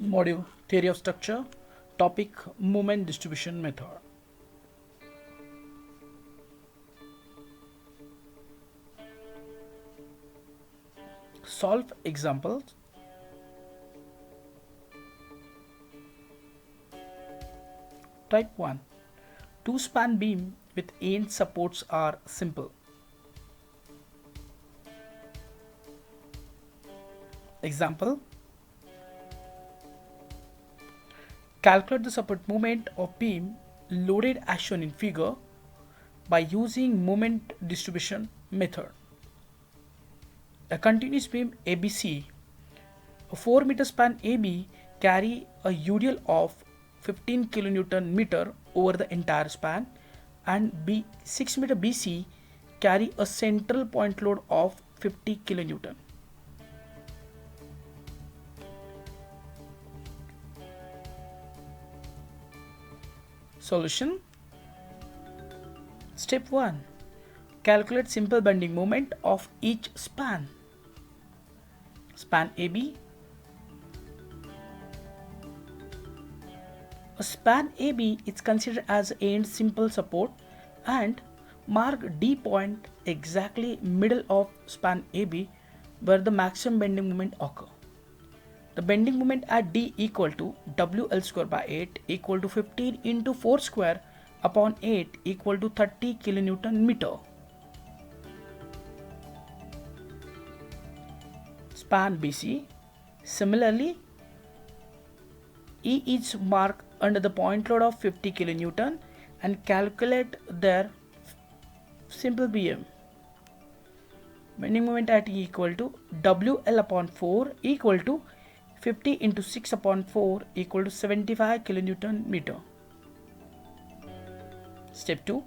Module Theory of Structure. Topic Moment Distribution Method. Solve examples. Type 1. Two span beam with end supports are simple. Example. Calculate the support moment of beam loaded as shown in figure by using moment distribution method. A continuous beam ABC, a 4 meter span AB carry a UDL of 15 kilonewton meter over the entire span, and 6 meter BC carry a central point load of 50 kilonewton. Solution. Step 1. Calculate simple bending moment of each span. Span AB. A span AB is considered as end simple support and mark D point exactly middle of span AB where the maximum bending moment occur. The bending moment at D equal to WL square by 8 equal to 15 into 4 square upon 8 equal to 30 kilonewton meter. Span BC. Similarly, E is marked under the point load of 50 kilonewton and calculate their simple BM. Bending moment at E equal to WL upon 4 equal to 50 into 6 upon 4 equal to 75 kilonewton meter. Step 2.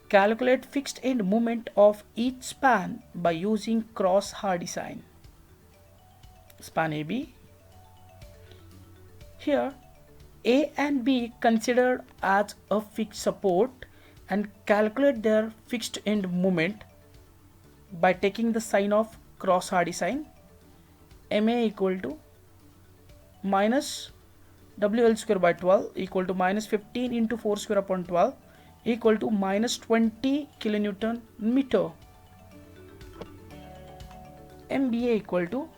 Calculate fixed end moment of each span by using cross Hardy sign. Span AB. Here A and B considered as a fixed support and calculate their fixed end moment by taking the sign of cross Hardy sign. MA equal to minus WL square by 12 equal to minus 15 into 4 square upon 12 equal to minus 20 kilonewton meter. MBA equal to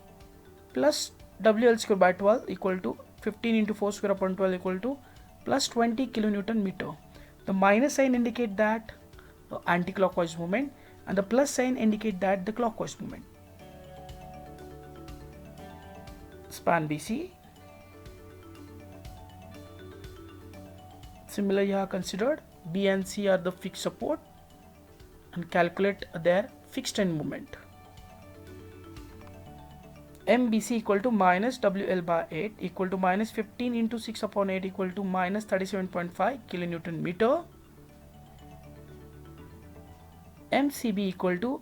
plus WL square by 12 equal to 15 into 4 square upon 12 equal to plus 20 kilonewton meter. The minus sign indicate that the anti-clockwise movement and the plus sign indicate that the clockwise movement. Span BC. Similar here considered, B and C are the fixed support and calculate their fixed end moment. MBC equal to minus WL by 8 equal to minus 15 into 6 upon 8 equal to minus 37.5 kilonewton meter. MCB equal to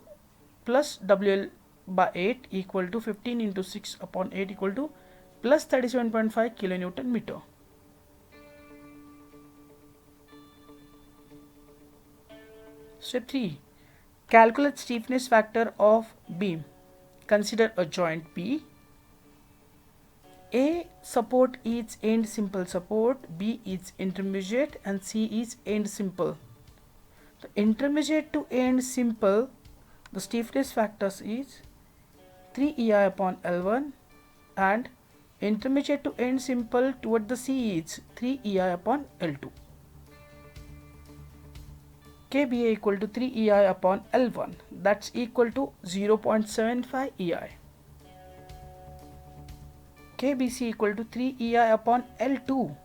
plus WL by 8 equal to 15 into 6 upon 8 equal to plus 37.5 kilonewton meter. Step 3. Calculate stiffness factor of beam. Consider a joint B. A support is end simple support, B is intermediate and C is end simple. The intermediate to end simple, the stiffness factors is 3 EI upon L1 and intermediate to end simple toward the C is 3 EI upon L2. KBA equal to 3 EI upon L1, that's equal to 0.75 EI. KBC equal to 3 EI upon L2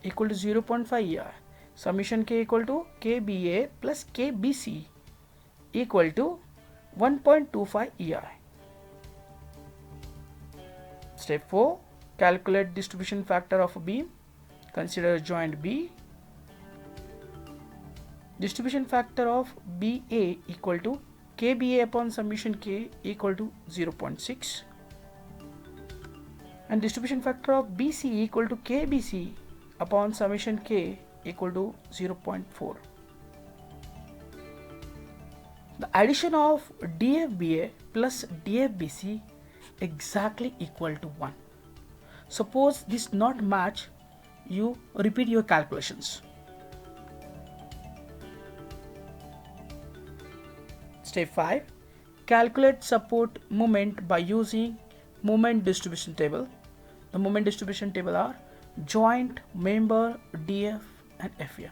equal to 0.5 EI. Summation K equal to KBA plus KBC equal to 1.25 EI. Step 4. Calculate distribution factor of a beam. Consider joint B. Distribution factor of BA equal to KBA upon summation K equal to 0.6 and distribution factor of BC equal to KBC upon summation K equal to 0.4. The addition of DFBA plus DFBC exactly equal to 1. Suppose this not match, you repeat your calculations. Step 5. Calculate support moment by using moment distribution table. The moment distribution table are joint, member, DF and FM.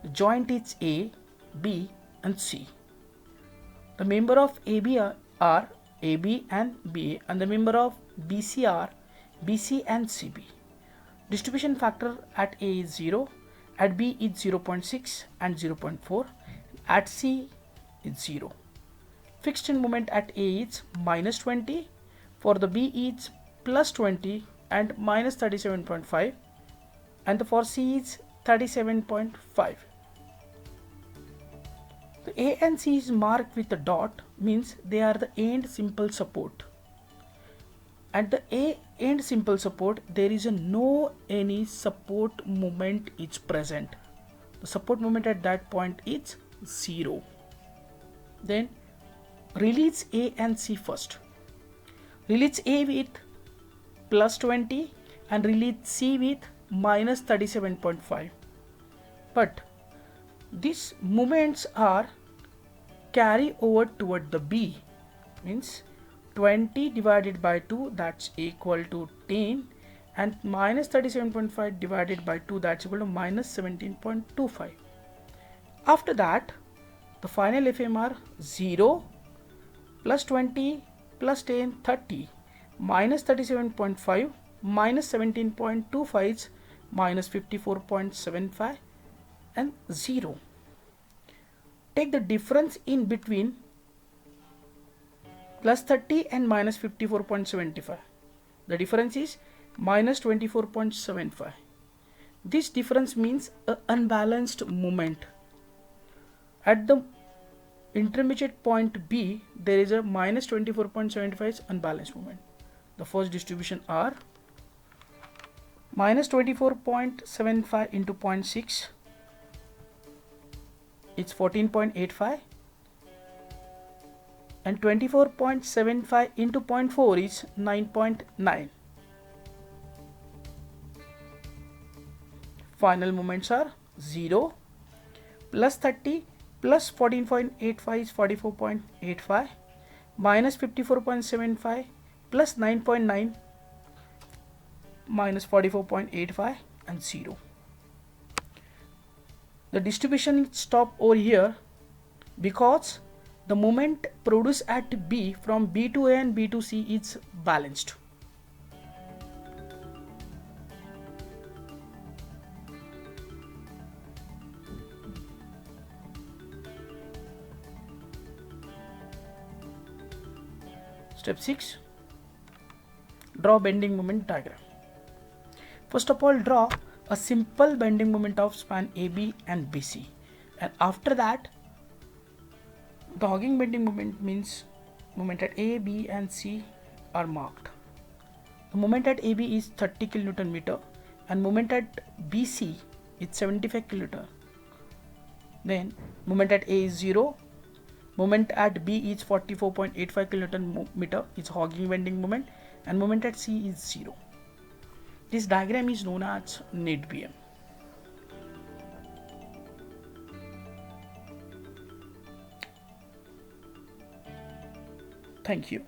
The joint is A, B and C. The member of AB are AB and BA, and the member of BC are BC and CB. Distribution factor at A is 0, at B is 0.6 and 0.4, at C is 0. Fixed in moment at A is minus 20, for the B is plus 20 and minus 37.5, and for C is 37.5. The A and C is marked with a dot, means they are the end simple support. At the A end simple support, there is no any support moment is present. The support moment at that point is 0. Then release A and C first. Release A with plus 20 and release C with minus 37.5. But these moments are carry over toward the B, means 20 divided by 2, that's equal to 10, and minus 37.5 divided by 2, that's equal to minus 17.25. After that, the final FM are 0, plus 20, plus 10, 30, minus 37.5, minus 17.25 is minus 54.75 and 0. Take the difference in between plus 30 and minus 54.75. The difference is minus 24.75. This difference means an unbalanced moment. At the intermediate point B, there is a minus 24.75 unbalanced moment. The first distribution are minus 24.75 into 0.6, it's 14.85, and 24.75 into 0.4 is 9.9. Final moments are 0, plus 30, plus 14.85 is 44.85, minus 54.75, plus 9.9, minus 44.85 and 0. The distribution stop over here because the moment produced at B from B to A and B to C is balanced. Step 6. Draw bending moment diagram. First of all, draw a simple bending moment of span AB and BC, and after that the hogging bending moment means moment at A, B and C are marked. The moment at AB is 30 kN meter and moment at BC is 75 kN. Then moment at A is 0, moment at B is 44.85 kN meter, is hogging bending moment, and moment at C is 0. This diagram is known as net BM. Thank you.